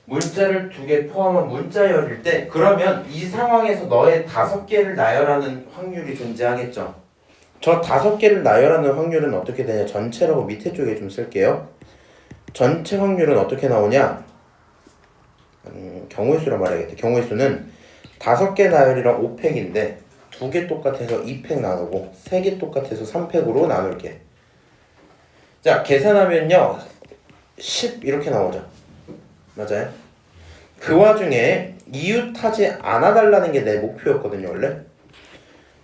Speaker 1: 문자를 2개 포함한 문자열일 때 그러면 이 상황에서 너의 5개를 나열하는 확률이 존재하겠죠. 저 5개를 나열하는 확률은 어떻게 되냐? 전체라고 밑에 쪽에 좀 쓸게요. 전체 확률은 어떻게 나오냐? 경우의 수라 말해야겠다. 경우의 수는 5개 나열이랑 5팩인데 2개 똑같아서 2팩 나누고 3개 똑같아서 3팩으로 나눌게. 자, 계산하면요 10 이렇게 나오죠. 맞아요? 그 와중에 이웃하지 않아달라는 게 내 목표였거든요. 원래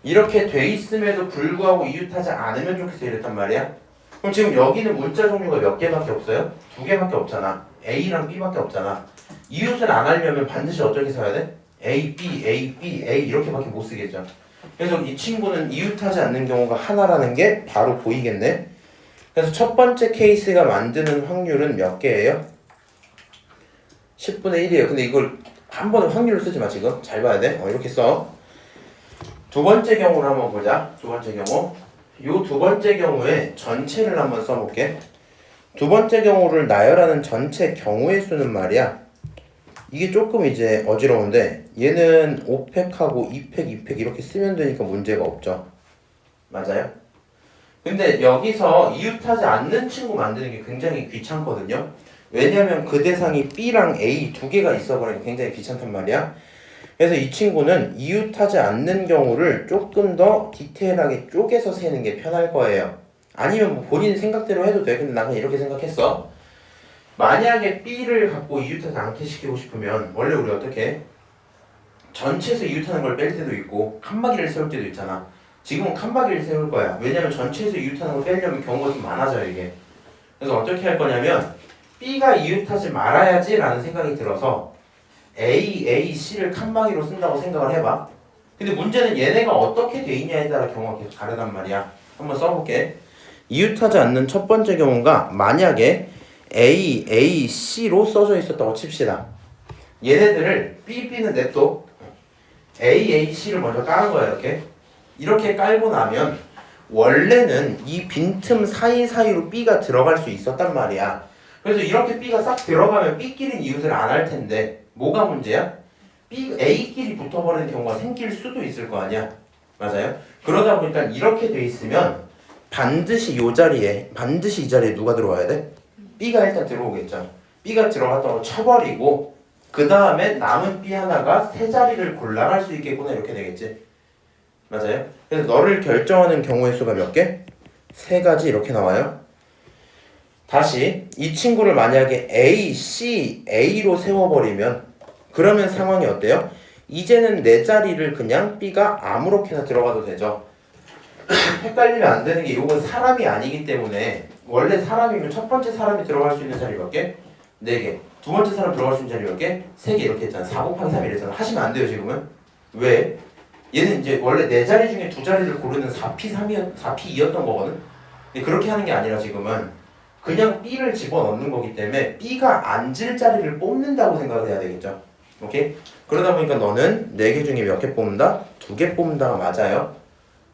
Speaker 1: 이렇게 돼 있음에도 불구하고 이웃하지 않으면 좋겠어 이랬단 말이야. 그럼 지금 여기는 문자 종류가 몇 개밖에 없어요? 2개밖에 없잖아. A랑 B밖에 없잖아. 이웃을 안 하려면 반드시 어떻게 써야 돼? A, B, A, B, A 이렇게밖에 못 쓰겠죠. 그래서 이 친구는 이웃하지 않는 경우가 하나라는 게 바로 보이겠네. 그래서 첫 번째 케이스가 만드는 확률은 몇 개예요? 10분의 1이에요. 근데 이걸 한 번에 확률을 쓰지 마 지금. 잘 봐야 돼. 이렇게 써. 두 번째 경우를 한번 보자. 두 번째 경우. 요 두 번째 경우에 전체를 한번 써볼게. 두 번째 경우를 나열하는 전체 경우의 수는 말이야. 이게 조금 이제 어지러운데 얘는 5팩하고 2팩, 2팩 이렇게 쓰면 되니까 문제가 없죠. 맞아요? 근데 여기서 이웃하지 않는 친구 만드는 게 굉장히 귀찮거든요. 왜냐면 그 대상이 B랑 A 2개가 있어버리니까 굉장히 귀찮단 말이야. 그래서 이 친구는 이웃하지 않는 경우를 조금 더 디테일하게 쪼개서 세는 게 편할 거예요. 아니면 뭐 본인 생각대로 해도 돼. 근데 나는 이렇게 생각했어. 만약에 B를 갖고 이웃하지 않게 시키고 싶으면 원래 우리 어떻게 해? 전체에서 이웃하는 걸 뺄 때도 있고 칸막이를 세울 때도 있잖아. 지금은 칸막이를 세울 거야. 왜냐면 전체에서 이웃하는 걸 빼려면 경우가 좀 많아져요 이게. 그래서 어떻게 할 거냐면 B가 이웃하지 말아야지 라는 생각이 들어서 A, C를 칸막이로 쓴다고 생각을 해봐. 근데 문제는 얘네가 어떻게 돼 있냐에 따라 경우가 계속 다르단 말이야. 한번 써볼게. 이웃하지 않는 첫 번째 경우가 만약에 A, C로 써져 있었다고 칩시다. 얘네들을 B는 냅둬. A, C를 먼저 까는 거야 이렇게. 이렇게 깔고 나면 원래는 이 빈틈 사이사이로 B가 들어갈 수 있었단 말이야. 그래서 이렇게 B가 싹 들어가면 B끼리는 이웃을 안 할 텐데 뭐가 문제야? A끼리 붙어버리는 경우가 생길 수도 있을 거 아니야. 맞아요? 그러다 보니까 이렇게 돼 있으면 반드시 이 자리에 누가 들어와야 돼? B가 일단 들어오겠죠. B가 들어갔다고 쳐버리고 그 다음에 남은 B 하나가 세 자리를 골라갈 수 있겠구나 이렇게 되겠지. 맞아요? 그래서 너를 결정하는 경우의 수가 몇 개? 세 가지 이렇게 나와요. 다시 이 친구를 만약에 A, C, A로 세워버리면 그러면 상황이 어때요? 이제는 내 자리를 그냥 B가 아무렇게나 들어가도 되죠. 헷갈리면 안 되는 게 이건 사람이 아니기 때문에 원래 사람이면 첫 번째 사람이 들어갈 수 있는 자리 몇 개? 4개. 두 번째 사람 들어갈 수 있는 자리 몇 개? 3개 이렇게 했잖아. 4 곱하기 3 이랬잖아. 하시면 안 돼요 지금은. 왜? 얘는 이제 원래 4자리 중에 2자리를 고르는 4P2였던 거거든. 근데 그렇게 하는 게 아니라 지금은 그냥 B를 집어넣는 거기 때문에 B가 앉을 자리를 뽑는다고 생각을 해야 되겠죠. 오케이? 그러다 보니까 너는 4개 중에 몇 개 뽑는다? 2개 뽑는다가 맞아요.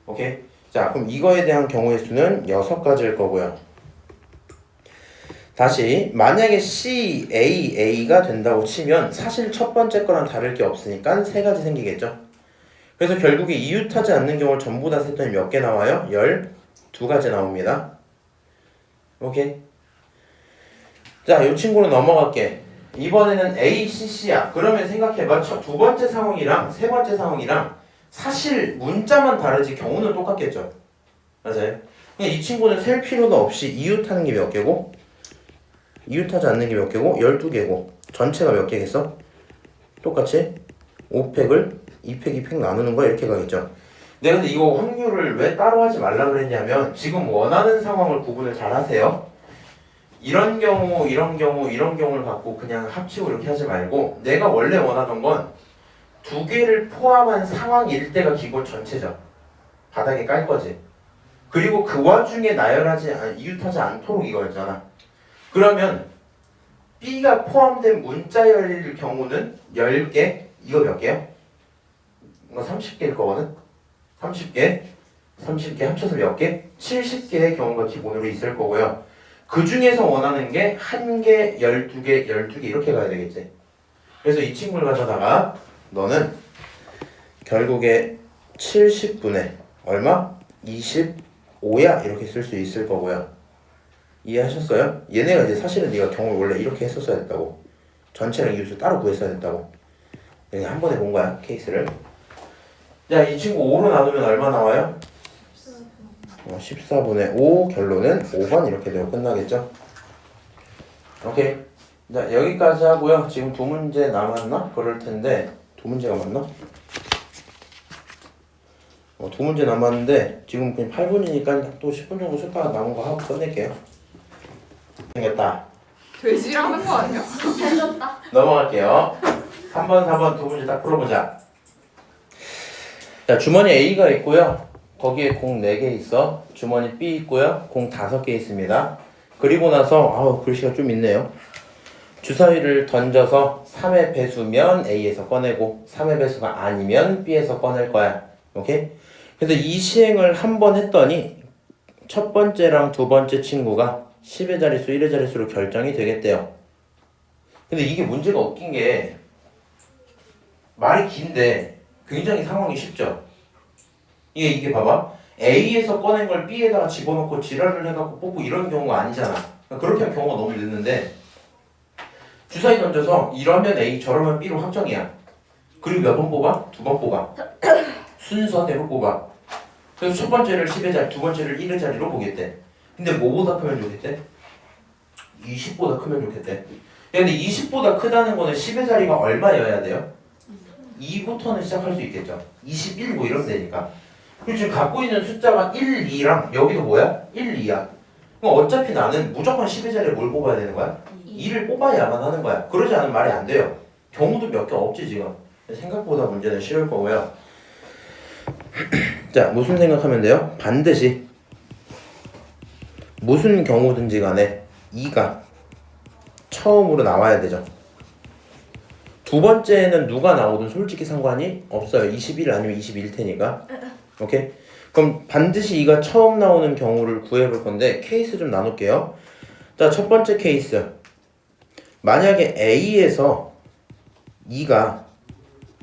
Speaker 1: 오케이? 자, 그럼 이거에 대한 경우의 수는 6가지일 거고요. 다시 만약에 C, A가 된다고 치면 사실 첫 번째 거랑 다를 게 없으니까 3가지 생기겠죠. 그래서 결국에 이웃하지 않는 경우를 전부 다 셌더니 몇 개 나와요? 12가지 나옵니다. 오케이? 자, 이 친구는 넘어갈게. 이번에는 A, C, C야. 그러면 생각해봐. 두 번째 상황이랑 세 번째 상황이랑 사실 문자만 다르지 경우는 똑같겠죠. 맞아요? 그냥 이 친구는 셀 필요도 없이 이웃하는 게 몇 개고 이웃하지 않는 게 몇 개고 12개고 전체가 몇 개겠어? 똑같이 5팩을 2팩 2팩 나누는 거야 이렇게 가겠죠. 내가 근데 이거 확률을 왜 따로 하지 말라 그랬냐면 지금 원하는 상황을 구분을 잘 하세요. 이런 경우 이런 경우를 갖고 그냥 합치고 이렇게 하지 말고 내가 원래 원하던 건 2개를 포함한 상황일 때가 기본 전체죠. 바닥에 깔 거지. 그리고 그 와중에 이웃하지 않도록 이거였잖아. 그러면 B가 포함된 문자열일 경우는 10개, 이거 몇 개요? 이거 30개일 거거든? 30개 합쳐서 몇 개? 70개의 경우가 기본으로 있을 거고요. 그 중에서 원하는 게 1개, 12개, 12개 이렇게 가야 되겠지. 그래서 이 친구를 가져다가 너는 결국에 70분의 얼마? 25야 이렇게 쓸 수 있을 거고요. 이해하셨어요? 얘네가 이제 사실은 네가 경우를 원래 이렇게 했었어야 됐다고. 전체랑 이웃을 따로 구했어야 됐다고. 그냥 한 번에 본 거야 케이스를. 자, 이 친구 5로 나누면 얼마 나와요? 14분의 5 결론은 5번 이렇게 되고 끝나겠죠? 오케이. 자, 여기까지 하고요. 지금 2문제 남았나? 그럴 텐데 2문제가 맞나? 2문제 남았는데 지금 그냥 8분이니까 또 10분 정도 쉬다가 남은 거 하고 끝낼게요. 생겼다.
Speaker 3: 돼지라는 거 아니야?
Speaker 4: 해줬다.
Speaker 1: 넘어갈게요. 3번, 4번 2문제 딱 풀어보자. 자, 주머니 A가 있고요. 거기에 공 4개 있어. 주머니 B 있고요. 공 5개 있습니다. 그리고 나서 글씨가 좀 있네요. 주사위를 던져서 3의 배수면 A에서 꺼내고 3의 배수가 아니면 B에서 꺼낼 거야. 오케이? 그래서 이 시행을 한 번 했더니 첫 번째랑 두 번째 친구가 10의 자릿수, 1의 자릿수로 결정이 되겠대요. 근데 이게 문제가 웃긴 게 말이 긴데 굉장히 상황이 쉽죠? 이게 봐봐. A에서 꺼낸 걸 B에다가 집어넣고 지랄을 해갖고 뽑고 이런 경우가 아니잖아. 그렇게 하면 경우가 너무 늦는데 주사위 던져서 이러면 A, 저러면 B로 확정이야. 그리고 몇 번 뽑아? 2번 뽑아. 순서대로 뽑아. 그래서 첫 번째를 10의 자리, 두 번째를 1의 자리로 보겠대. 근데 뭐보다 크면 좋겠대? 20보다 크면 좋겠대. 근데 20보다 크다는 거는 10의 자리가 얼마여야 돼요? 2부터는 시작할 수 있겠죠. 21 뭐 이러면 되니까. 그리고 지금 갖고 있는 숫자가 1, 2랑 여기도 뭐야? 1, 2야. 그럼 어차피 나는 무조건 10의 자리에 뭘 뽑아야 되는 거야? 2를 뽑아야만 하는 거야. 그러지 않으면 말이 안 돼요. 경우도 몇 개 없지 지금. 생각보다 문제는 쉬울 거고요. 자, 무슨 생각하면 돼요? 반드시 무슨 경우든지 간에 2가 처음으로 나와야 되죠. 두 번째는 누가 나오든 솔직히 상관이 없어요. 21 아니면 21일 테니까. 오케이? 그럼 반드시 2가 처음 나오는 경우를 구해볼 건데 케이스 좀 나눌게요. 자, 첫 번째 케이스. 만약에 A에서 2가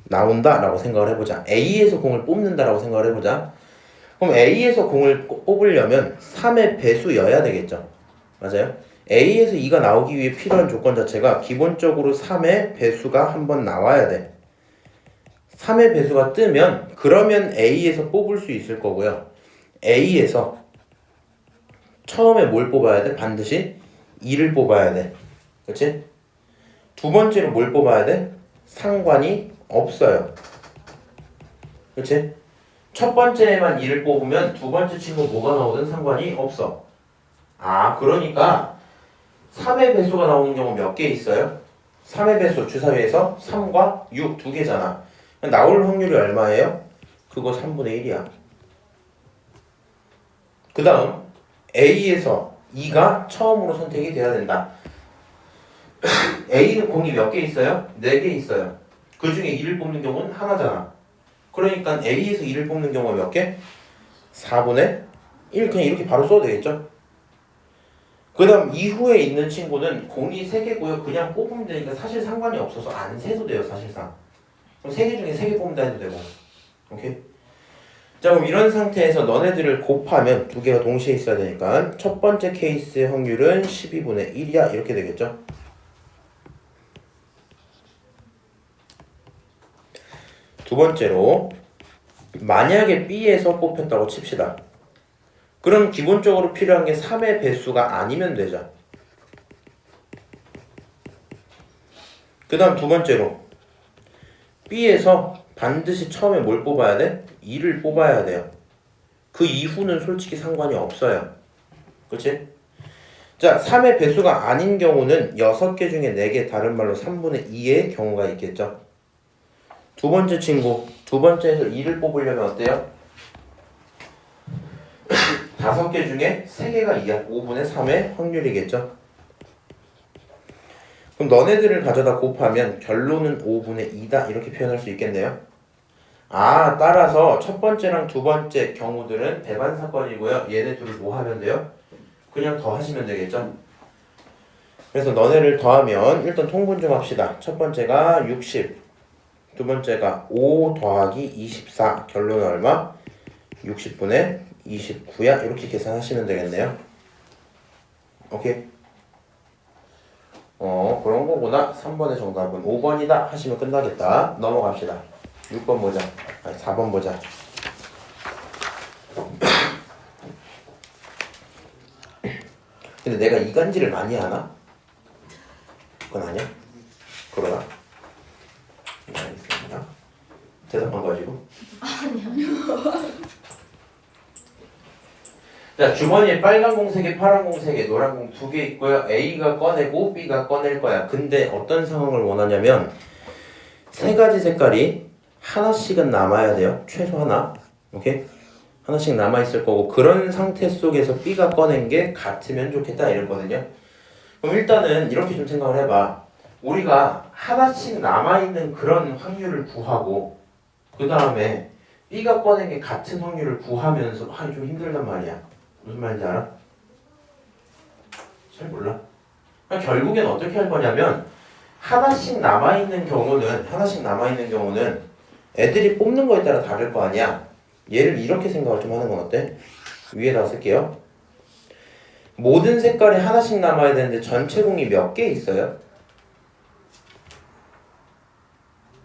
Speaker 1: 나온다라고 생각을 해보자. A에서 공을 뽑는다라고 생각을 해보자. 그럼 A에서 공을 뽑으려면 3의 배수여야 되겠죠. 맞아요? A에서 2가 나오기 위해 필요한 조건 자체가 기본적으로 3의 배수가 한번 나와야 돼. 3의 배수가 뜨면 그러면 A에서 뽑을 수 있을 거고요. A에서 처음에 뭘 뽑아야 돼? 반드시 2를 뽑아야 돼. 그치? 두 번째로 뭘 뽑아야 돼? 상관이 없어요. 그치? 첫 번째만 2를 뽑으면 두 번째 친구 뭐가 나오든 상관이 없어. 아, 그러니까 3의 배수가 나오는 경우 몇 개 있어요? 3의 배수 주사위에서 3과 6 두 개잖아. 나올 확률이 얼마예요? 그거 3분의 1이야. 그 다음 A에서 2가 처음으로 선택이 돼야 된다. A는 공이 몇 개 있어요? 4개 있어요. 그 중에 2를 뽑는 경우는 하나잖아. 그러니까 A에서 2를 뽑는 경우가 몇 개? 4분의 1. 그냥 이렇게 바로 써도 되겠죠? 그 다음 이후에 있는 친구는 공이 3개고요. 그냥 뽑으면 되니까 사실 상관이 없어서 안 세도 돼요. 사실상. 그럼 3개 중에 3개 뽑는다 해도 되고. 오케이? 자, 그럼 이런 상태에서 너네들을 곱하면 두 개가 동시에 있어야 되니까 첫 번째 케이스의 확률은 12분의 1이야. 이렇게 되겠죠? 두 번째로 만약에 B에서 뽑혔다고 칩시다. 그럼 기본적으로 필요한 게 3의 배수가 아니면 되죠. 그 다음 두 번째로 B에서 반드시 처음에 뭘 뽑아야 돼? 2를 뽑아야 돼요. 그 이후는 솔직히 상관이 없어요. 그치? 자, 3의 배수가 아닌 경우는 6개 중에 4개, 다른 말로 3분의 2의 경우가 있겠죠. 두 번째 친구, 두 번째에서 2를 뽑으려면 어때요? 5개 중에 3개가 2야. 5분의 3의 확률이겠죠. 그럼 너네들을 가져다 곱하면 결론은 5분의 2다. 이렇게 표현할 수 있겠네요. 아, 따라서 첫 번째랑 두 번째 경우들은 배반 사건이고요. 얘네 둘을 뭐 하면 돼요? 그냥 더하시면 되겠죠. 그래서 너네를 더하면 일단 통분 좀 합시다. 첫 번째가 60, 두 번째가 5 더하기 24, 결론은 얼마? 60분의 29야. 이렇게 계산하시면 되겠네요. 오케이. 그런 거구나. 3번의 정답은 5번이다 하시면 끝나겠다. 넘어갑시다. 6번 보자. 아니 4번 보자. 근데 내가 이간질을 많이 하나? 그건 아니야? 그러나? 알겠습니다. 대답한 거 가지고. 자, 주머니에 빨간 공 3개, 파란 공 3개, 노란 공 2개 있고요. A가 꺼내고 B가 꺼낼 거야. 근데 어떤 상황을 원하냐면 세 가지 색깔이 하나씩은 남아야 돼요. 최소 하나. 오케이? 하나씩 남아있을 거고 그런 상태 속에서 B가 꺼낸 게 같으면 좋겠다 이랬거든요. 그럼 일단은 이렇게 좀 생각을 해봐. 우리가 하나씩 남아있는 그런 확률을 구하고 그 다음에 B가 꺼낸 게 같은 확률을 구하면서 좀 힘들단 말이야. 무슨 말인지 알아? 잘 몰라. 그러니까 결국엔 어떻게 할 거냐면 하나씩 남아있는 경우는 애들이 뽑는 거에 따라 다를 거 아니야. 얘를 이렇게 생각을 좀 하는 건 어때? 위에다 쓸게요. 모든 색깔이 하나씩 남아야 되는데 전체 공이 몇 개 있어요?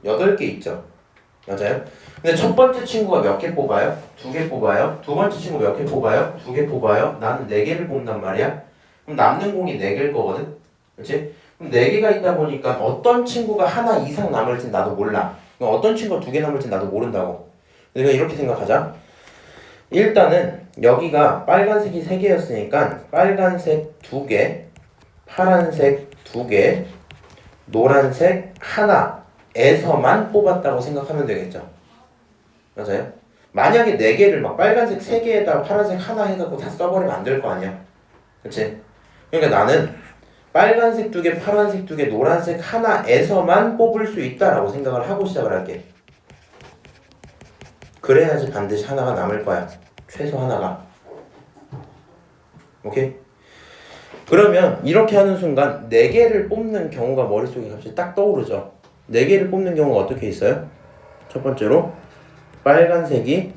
Speaker 1: 8개 있죠. 맞아요? 근데 첫 번째 친구가 몇 개 뽑아요? 2개 뽑아요. 두 번째 친구 몇 개 뽑아요? 2개 뽑아요. 나는 4개를 뽑는단 말이야. 그럼 남는 공이 4개일 거거든? 그렇지? 그럼 4개가 있다 보니까 어떤 친구가 하나 이상 남을지 나도 몰라. 그러니까 어떤 친구가 2개 남을지 나도 모른다고. 그러니까 이렇게 생각하자. 일단은 여기가 빨간색이 3개였으니까 빨간색 2개, 파란색 2개, 노란색 하나에서만 뽑았다고 생각하면 되겠죠. 맞아요? 만약에 4개를 막 빨간색 3개에다 파란색 하나 해갖고 다 써버리면 안 될 거 아니야. 그치? 그러니까 나는 빨간색 2개, 파란색 2개, 노란색 하나에서만 뽑을 수 있다라고 생각을 하고 시작을 할게. 그래야지 반드시 하나가 남을 거야. 최소 하나가. 오케이? 그러면 이렇게 하는 순간 4개를 뽑는 경우가 머릿속에 갑자기 딱 떠오르죠. 4개를 뽑는 경우가 어떻게 있어요? 첫 번째로 빨간색이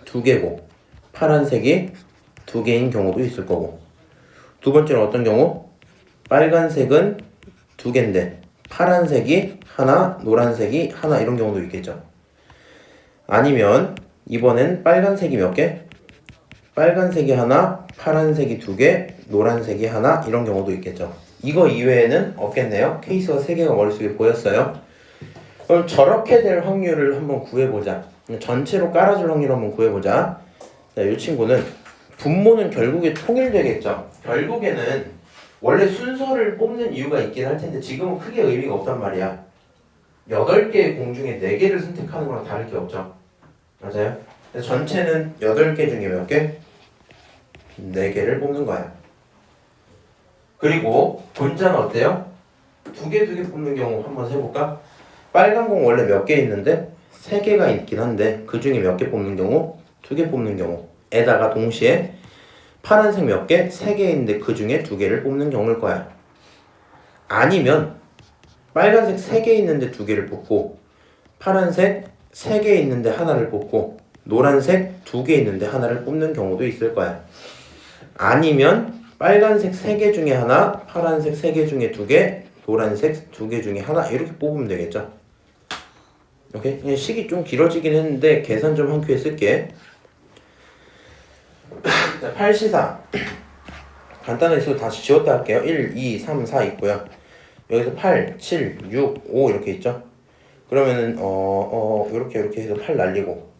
Speaker 1: 2개고 파란색이 2개인 경우도 있을 거고, 두 번째로 어떤 경우? 빨간색은 2개인데 파란색이 하나, 노란색이 하나 이런 경우도 있겠죠. 아니면 이번엔 빨간색이 몇 개? 빨간색이 하나, 파란색이 2개, 노란색이 하나 이런 경우도 있겠죠. 이거 이외에는 없겠네요. 케이스가 3개가 머릿속에 보였어요. 그럼 저렇게 될 확률을 한번 구해보자. 전체로 깔아줄 확률을 한번 구해보자. 자, 이 친구는 분모는 결국에 통일되겠죠. 결국에는 원래 순서를 뽑는 이유가 있긴 할 텐데 지금은 크게 의미가 없단 말이야. 8개의 공 중에 4개를 선택하는 거랑 다를 게 없죠. 맞아요? 전체는 8개 중에 몇 개? 4개를 뽑는 거야. 그리고 분자는 어때요? 2개 뽑는 경우 한번 해볼까? 빨간 공 원래 몇 개 있는데 3개가 있긴 한데 그 중에 몇 개 뽑는 경우? 2개 뽑는 경우에다가 동시에 파란색 몇 개? 3개 있는데 그 중에 2개를 뽑는 경우일 거야. 아니면 빨간색 3개 있는데 2개를 뽑고 파란색 3개 있는데 하나를 뽑고 노란색 2개 있는데 하나를 뽑는 경우도 있을 거야. 아니면 빨간색 3개 중에 하나, 파란색 3개 중에 2개, 노란색 2개 중에 하나 이렇게 뽑으면 되겠죠. 오케이? 그냥 식이 좀 길어지긴 했는데 계산 좀 한 큐에 쓸게. 자, 8시사 간단하게 다시 지웠다 할게요. 1, 2, 3, 4 있고요. 여기서 8, 7, 6, 5 이렇게 있죠. 그러면은 이렇게 해서 8 날리고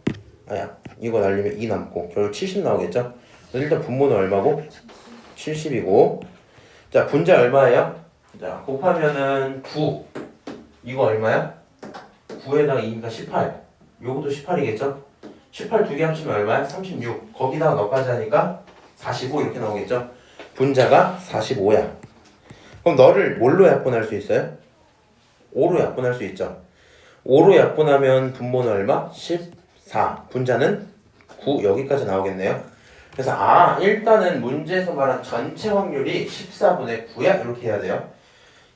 Speaker 1: 이거 날리면 2 남고 결국 70 나오겠죠. 일단 분모는 얼마고? 70이고. 자, 분자 얼마예요? 자, 곱하면은 9. 이거 얼마야? 9에다가 2니까 18. 요것도 18이겠죠? 18 2개 합치면 얼마야? 36. 거기다가 너까지 하니까 45 이렇게 나오겠죠? 분자가 45야. 그럼 너를 뭘로 약분할 수 있어요? 5로 약분할 수 있죠. 5로 약분하면 분모는 얼마? 14. 분자는 9. 여기까지 나오겠네요. 그래서 일단은 문제에서 말한 전체 확률이 14분의 9야 이렇게 해야 돼요.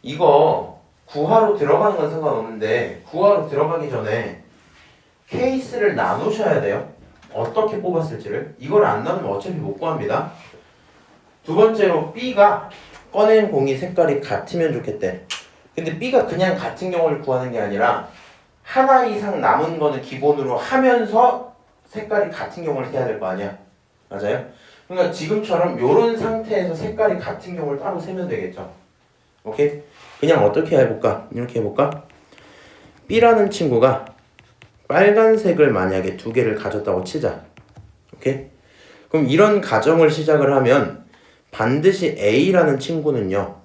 Speaker 1: 이거 구하로 들어가는 건 상관없는데 구하로 들어가기 전에 케이스를 나누셔야 돼요. 어떻게 뽑았을지를. 이걸 안 나누면 어차피 못 구합니다. 두 번째로 B가 꺼낸 공이 색깔이 같으면 좋겠대. 근데 B가 그냥 같은 경우를 구하는 게 아니라 하나 이상 남은 거는 기본으로 하면서 색깔이 같은 경우를 해야 될 거 아니야. 맞아요? 그러니까 지금처럼 요런 상태에서 색깔이 같은 경우를 따로 세면 되겠죠. 오케이? 그냥 어떻게 해볼까? 이렇게 해볼까? B라는 친구가 빨간색을 만약에 2개를 가졌다고 치자. 오케이? 그럼 이런 가정을 시작을 하면 반드시 A라는 친구는요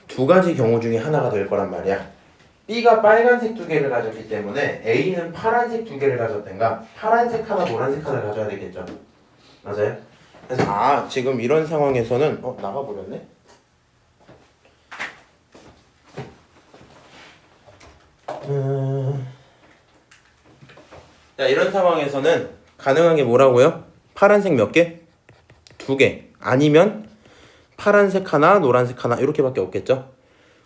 Speaker 1: 2가지 경우 중에 하나가 될 거란 말이야. B가 빨간색 2개를 가졌기 때문에 A는 파란색 2개를 가졌던가 파란색 하나, 노란색 하나를 가져야 되겠죠. 맞아요? 그래서 지금 이런 상황에서는 나가버렸네? 자, 이런 상황에서는 가능한 게 뭐라고요? 파란색 몇 개? 2개. 아니면 파란색 하나, 노란색 하나 이렇게밖에 없겠죠.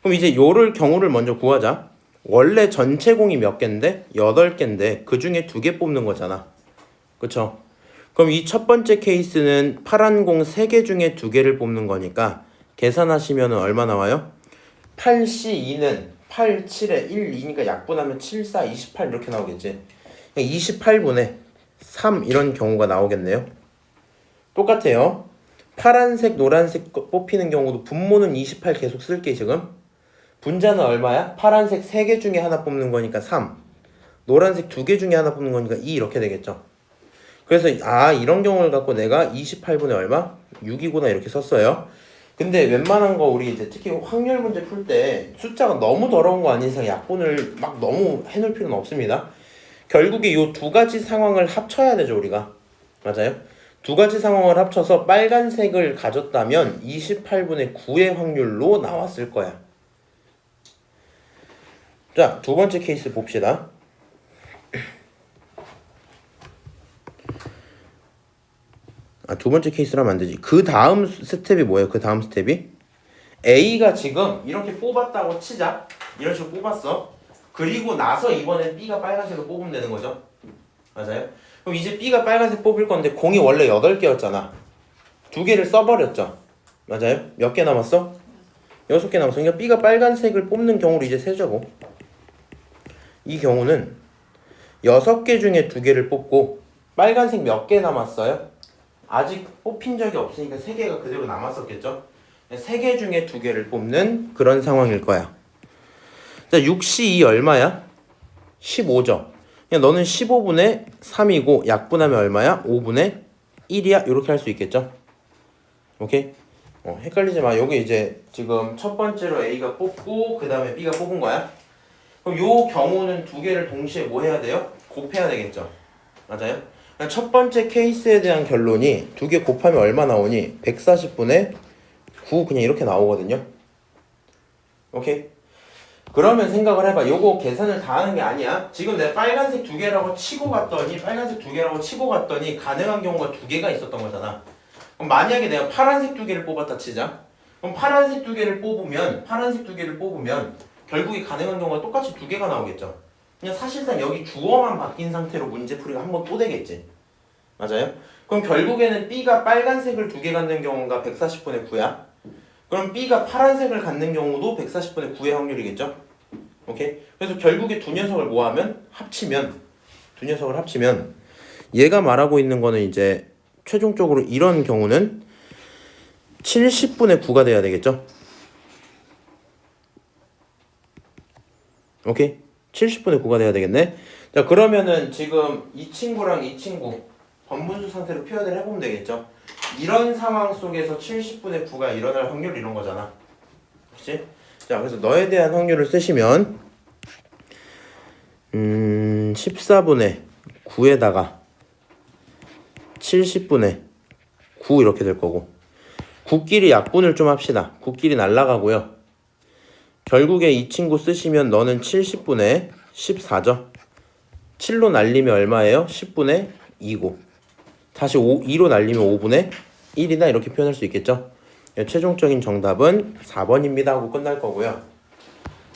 Speaker 1: 그럼 이제 요를 경우를 먼저 구하자. 원래 전체 공이 몇 개인데? 8개인데 그 중에 2개 뽑는 거잖아. 그쵸? 그럼 이 첫 번째 케이스는 파란 공 3개 중에 2개를 뽑는 거니까 계산하시면 얼마 나와요? 8C2는 8, 7에 1, 2니까 약분하면 7, 4, 28 이렇게 나오겠지. 28분의 3 이런 경우가 나오겠네요. 똑같아요. 파란색, 노란색 뽑히는 경우도 분모는 28 계속 쓸게 지금. 분자는 얼마야? 파란색 3개 중에 하나 뽑는 거니까 3, 노란색 2개 중에 하나 뽑는 거니까 2 이렇게 되겠죠. 그래서 이런 경우를 갖고 내가 28분의 얼마? 6이구나 이렇게 썼어요. 근데 웬만한 거 우리 이제 특히 확률 문제 풀 때 숫자가 너무 더러운 거 아닌 이상 약분을 막 너무 해놓을 필요는 없습니다. 결국에 이 두 가지 상황을 합쳐야 되죠 우리가. 맞아요? 두 가지 상황을 합쳐서 빨간색을 가졌다면 28분의 9의 확률로 나왔을 거야. 자, 두 번째 케이스 봅시다. 두 번째 케이스라면 안 되지. 그 다음 스텝이 뭐예요? 그 다음 스텝이 A가 지금 이렇게 뽑았다고 치자. 이런 식으로 뽑았어. 그리고 나서 이번엔 B가 빨간색을 뽑으면 되는 거죠. 맞아요? 그럼 이제 B가 빨간색 뽑을 건데 공이 원래 8개였잖아. 2개를 써버렸죠. 맞아요? 몇 개 남았어? 6개 남았어. 그러니까 B가 빨간색을 뽑는 경우를 이제 세자고. 이 경우는 6개 중에 2개를 뽑고 빨간색 몇 개 남았어요? 아직 뽑힌 적이 없으니까 3개가 그대로 남았었겠죠? 3개 중에 2개를 뽑는 그런 상황일 거야. 자, 6C2 얼마야? 15죠. 그냥 너는 15분의 3이고 약분하면 얼마야? 5분의 1이야? 이렇게 할 수 있겠죠? 오케이? 헷갈리지 마. 여기 이제 지금 첫 번째로 A가 뽑고 그 다음에 B가 뽑은 거야. 그럼 요 경우는 2개를 동시에 뭐 해야 돼요? 곱해야 되겠죠? 맞아요? 첫 번째 케이스에 대한 결론이 2개 곱하면 얼마 나오니? 140분의 9 그냥 이렇게 나오거든요. 오케이? 그러면 생각을 해봐. 요거 계산을 다 하는 게 아니야. 지금 내가 빨간색 2개라고 치고 갔더니 가능한 경우가 2개가 있었던 거잖아. 그럼 만약에 내가 파란색 2개를 뽑았다 치자. 그럼 파란색 2개를 뽑으면 결국에 가능한 경우가 똑같이 2개가 나오겠죠. 그냥 사실상 여기 주어만 바뀐 상태로 문제풀이가 한 번 또 되겠지. 맞아요? 그럼 결국에는 B가 빨간색을 2개 갖는 경우가 140분의 9야. 그럼 B가 파란색을 갖는 경우도 140분의 9의 확률이겠죠? 오케이? 그래서 결국에 두 녀석을 합치면 얘가 말하고 있는 거는 이제 최종적으로 이런 경우는 70분의 9가 돼야 되겠죠? 오케이? 70분의 9가 돼야 되겠네. 자, 그러면은 지금 이 친구랑 이 친구 번분수 상태로 표현을 해보면 되겠죠. 이런 상황 속에서 70분의 9가 일어날 확률 이런 거잖아. 그치? 자, 그래서 너에 대한 확률을 쓰시면 14분의 9에다가 70분의 9 이렇게 될 거고 9끼리 약분을 좀 합시다. 9끼리 날라가고요. 결국에 이 친구 쓰시면 너는 70분의 14죠. 7로 날리면 얼마예요? 10분의 2고 다시 2로 날리면 5분의 1이다 이렇게 표현할 수 있겠죠. 최종적인 정답은 4번입니다 하고 끝날 거고요.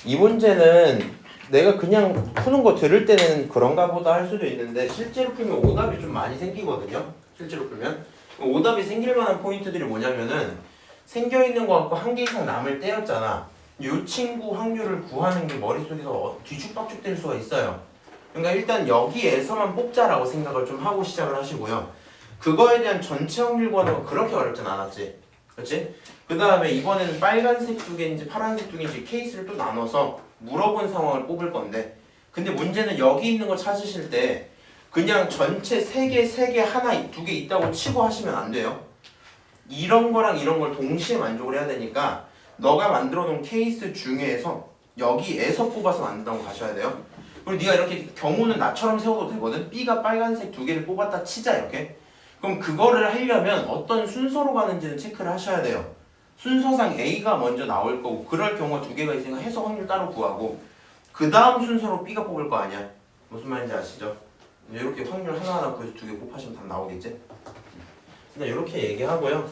Speaker 1: 이 문제는 내가 그냥 푸는 거 들을 때는 그런가 보다 할 수도 있는데 실제로 풀면 오답이 좀 많이 생기거든요. 실제로 풀면 오답이 생길 만한 포인트들이 뭐냐면은 생겨있는 거 갖고 한 개 이상 남을 때였잖아. 이 친구 확률을 구하는 게 머릿속에서 뒤죽박죽 될 수가 있어요. 그러니까 일단 여기에서만 뽑자라고 생각을 좀 하고 시작을 하시고요. 그거에 대한 전체 확률 구하는 건 그렇게 어렵진 않았지. 그렇지? 그 다음에 이번에는 빨간색 2개인지 파란색 2개인지 케이스를 또 나눠서 물어본 상황을 뽑을 건데 근데 문제는 여기 있는 거 찾으실 때 그냥 전체 3개, 하나, 2개 있다고 치고 하시면 안 돼요. 이런 거랑 이런 걸 동시에 만족을 해야 되니까 너가 만들어 놓은 케이스 중에서 여기에서 뽑아서 만든다고 가셔야 돼요. 그리고 네가 이렇게 경우는 나처럼 세워도 되거든. B가 빨간색 2개를 뽑았다 치자 이렇게. 그럼 그거를 하려면 어떤 순서로 가는지는 체크를 하셔야 돼요. 순서상 A가 먼저 나올 거고 그럴 경우가 2개가 있으니까 해석 확률 따로 구하고 그 다음 순서로 B가 뽑을 거 아니야. 무슨 말인지 아시죠? 이렇게 확률 하나하나 구해서 2개 곱하시면 답 나오겠지? 그냥 이렇게 얘기하고요.